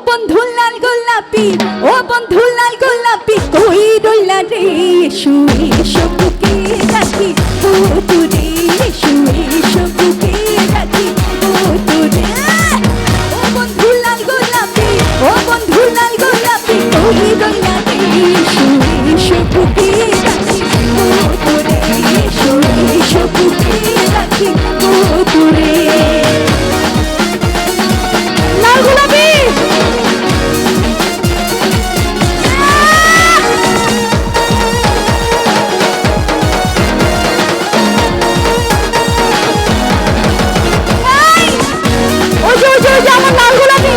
বন্ধু লাল গোলাপি, ও বন্ধু লাল গোলাপি, কই রইলা রে? শুয়ে সবুকে রাখি তোরে, শুয়ে সবুকে রাখি তোরে। ও বন্ধু লাল গোলাপি, ও বন্ধু লাল গোলাপি, কই রইলা রে? শুয়ে সবুকে রাখি তোরে, শুয়ে সবুকে রাখি তোরে। লাল গোলাপি আমার লাল গোলাপি।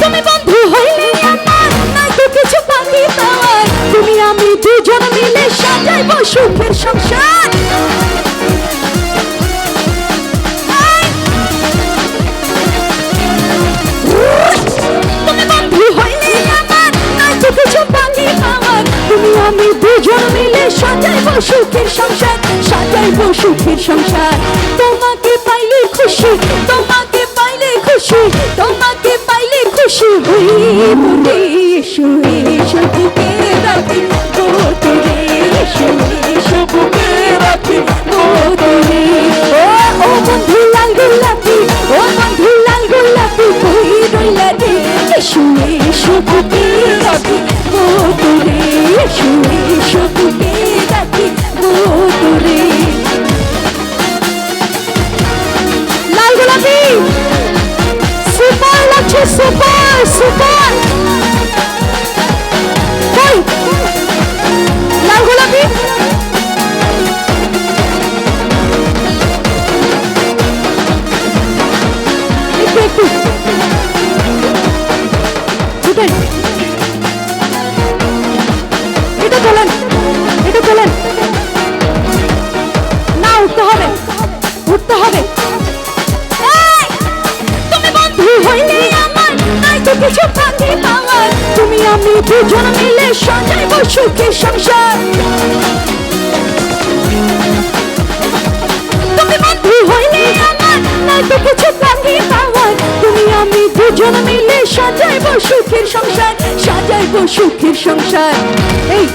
তুমি বন্ধু হইলে আমার, নাই তো কিছু বাকি পাওয়ার। তুমি আমি দুজন মিলে সাজাইব সুখের সংসার। তুমি বন্ধু হইলে আমার, নাই তো কিছু বাকি পাওয়ার। তুমি আমি দুজন মিলে সাজাইব সুখের সংসার, সাজাইব সুখের সংসার। তোমাকে পাইলে খুশি, তোমাকে পাইলে খুশি, তোমাকে পাইলে খুশি হইব রে। শুয়ে সবুকে রাখি তোরে, শুয়ে সবুকে রাখি তোরে। ও বন্ধু লাল গোলাপি, ও বন্ধু লাল গোলাপি, কই রইলা রে? শুয়ে সবুকে রাখি তোরে, শুয়ে সবুকে রাখি তোরে। লাল গোলাপি সুপার লাগছে, সুপার সুপার। কই লাল গোলাপি? একটু একটু উঠেন, এটা তোলেন, এটা তোলেন। না উঠতে হবে, উঠতে হবে। তুমি বন্ধু হইলে আমার, নাই তো কিছু বাকি পাওয়ার। তুমি আমি দুজন মিলে সাজাইব সুখের সংসার। তুমি বন্ধু হইলে আমার, নাই তো কিছু বাকি পাওয়ার। তুমি আমি দুজন মিলে সাজাইব সুখের সংসার, সাজাইব সুখের সংসার। এই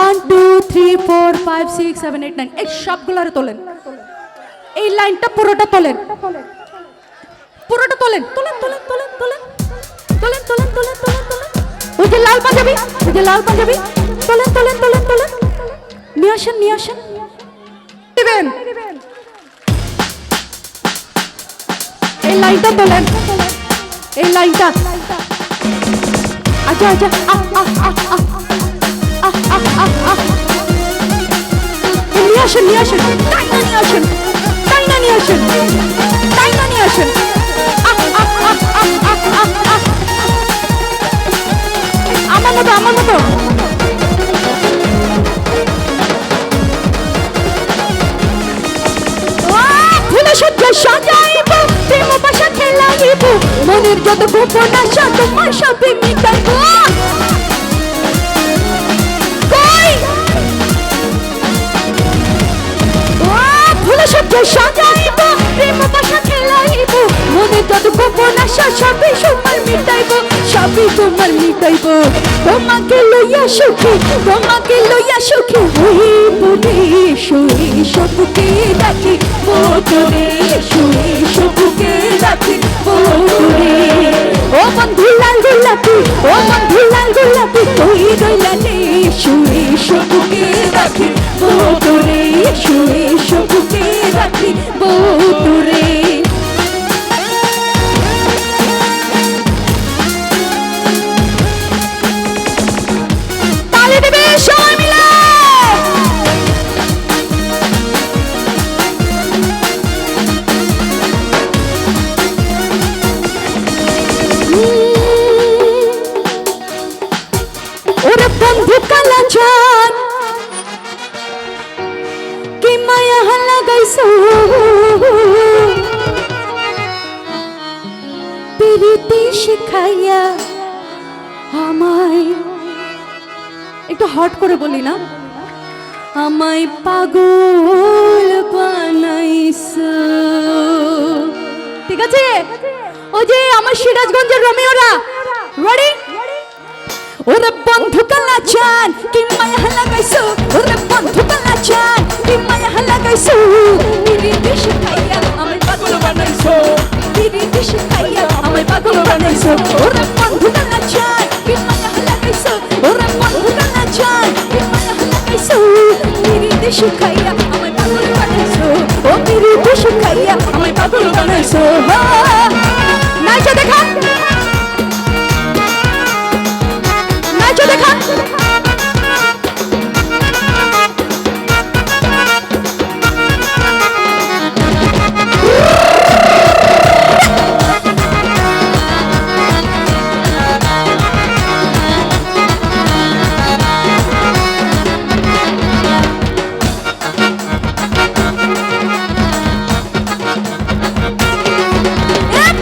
1 2 3 4 5 6 7 8 9 এই সবগুলারে তোলেন। এই লাইনটা পুরোটা তোলেন, পুরোটা তোলেন, তোলেন তোলেন তোলেন তোলেন তোলেন তোলেন তোলেন তোলেন তোলেন। ওই যে লাল পাঞ্জাবি, ওই যে লাল পাঞ্জাবি, তোলেন তোলেন তোলেন তোলেন। নিয়ে আসেন, নিয়ে আসেন, দিবেন। এই লাইনটা তোলেন, এই লাইনটা। আচ্ছা আচ্ছা, নিয়ে আসেন, নিয়ে আসেন, টাইনা নিয়ে আসেন, টাইনা নিয়ে আসেন, টাইনা নিয়ে আসেন। আমার মতো, আমার মতো। ফুলে সজ্জা সাজাইব, প্রেম বাসা খেলাইব, মনের যত গোপন আশা তোমার সাথে মিটাইব। ফুলে সজ্জা সাজাইব, প্রেম বাসা খেলাইব, মনের যত গোপন আশা সবই তোমার মিটাইব, সবই তোমার মিটাইব। তোমাকে লইয়া সুখী, তোমাকে লইয়া সুখী হইব রে। শুয়ে সবুকে রাখি তোরে, শুয়ে সবুকে রাখি তোরে। ও বন্ধু লাল গোলাপি, ও বন্ধু লাল গোলাপি, কই রইলা রে? শুয়ে সবুকে রাখি তোরে, শুয়ে সবুকে রাখি তোরে। তালি দেবে সবাই মিলে। ওরে বন্ধু কালা চাঁদ, কি মায়া লাগাইছো, প্রীতি শিখাইয়া আমায়। একটু হট করে বলি না, আমায় পাগল বানাইছো। যে আমার সিরাজগঞ্জের রোমিওরা রেডি ওরে বন্ধু কালা চান কি মায়া লাগাইছো ওরে বন্ধু কালা চান কি মায়া লাগাইছো তিরি দেশ খাইয়া আমায় পাগল বানাইছো তিরি দেশ খাইয়া আমায় পাগল বানাইছো ওরে বন্ধু কালা চান কি মায়া লাগাইছো ওরে বন্ধু কালা চান কি মায়া লাগাইছো তিরি দেশ খাইয়া আমায় পাগল বানাইছো ও তিরি দেশ খাইয়া আমায় পাগল বানাইছো নাচো দেখান নাচো দেখান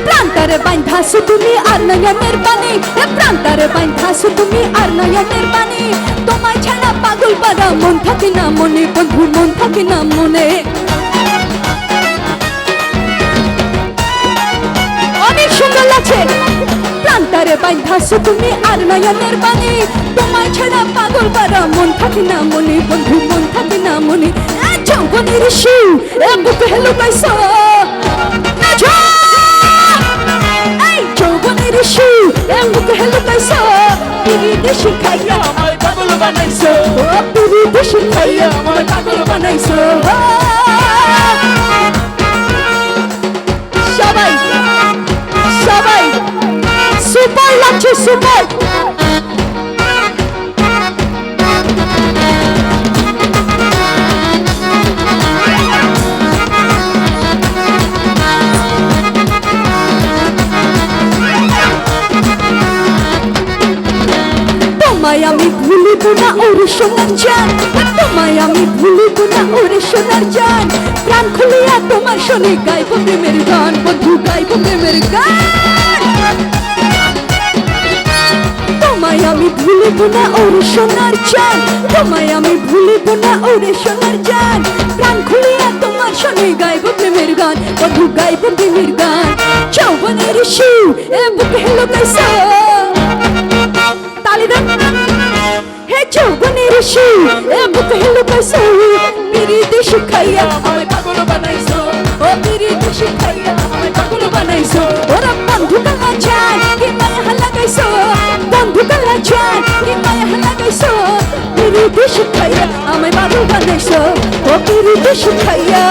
প্রান্তরে বাইন্ধাছো তুমি আর নয়নের পানি প্রান্তরে বাইন্ধাছো তুমি আর নয়নের পানি তোমায় ছাড়া পাগল পারা মন থাকে না মনে বন্ধু মন থাকে না মনে অনেক সুন্দর লাগছে প্রান্তরে বাইন্ধাছো তুমি আর নয়নের পানি তোমায় ছাড়া পাগল পারা মন থাকে না মনে বন্ধু মন থাকে না মনে যৌবনের শিউ বুকে হেলো গাইছো নাচো যৌবনের শিউ বুকে হেলো গাইছো তিরি দেশ খাইয়া আমায় পাগল বানাইছো ও তিরি দেশ খাইয়া আমায় পাগল বানাইছো সবাই সবাই সুপার লাগছে সুপার তোমায় আমি ভুলিব না ওরে সোনার জান তোমায় আমি ভুলিব না ওরে সোনার জান প্রাণ খুলিয়া তোমার শোনে গাইব প্রেমের গান বন্ধু গাইব প্রেমের গান তোমায় আমি ভুলিব না ওরে সোনার জান তোমায় আমি ভুলিব না ওরে সোনার জান প্রাণ খুলিয়া তোমার শোনে গাইব প্রেমের গান বন্ধু গাইব প্রেমের গান যৌবনের শিউ বুকে হেলো গাইছো তালি দেন হে যৌবনের শিউ বুকে হেলো গাইছো তিরি দেশ খাইয়া আমায় পাগল বানাইছো ও তিরি দেশ খাইয়া আমায় পাগল বানাইছো ওরা বন্ধু কালা চান কি মায়া লাগাইছো বন্ধু কালা চান কি মায়া লাগাইছো তিরি দেশ খাইয়া আমায় পাগল বানাইছো ও তিরি দেশ খাইয়া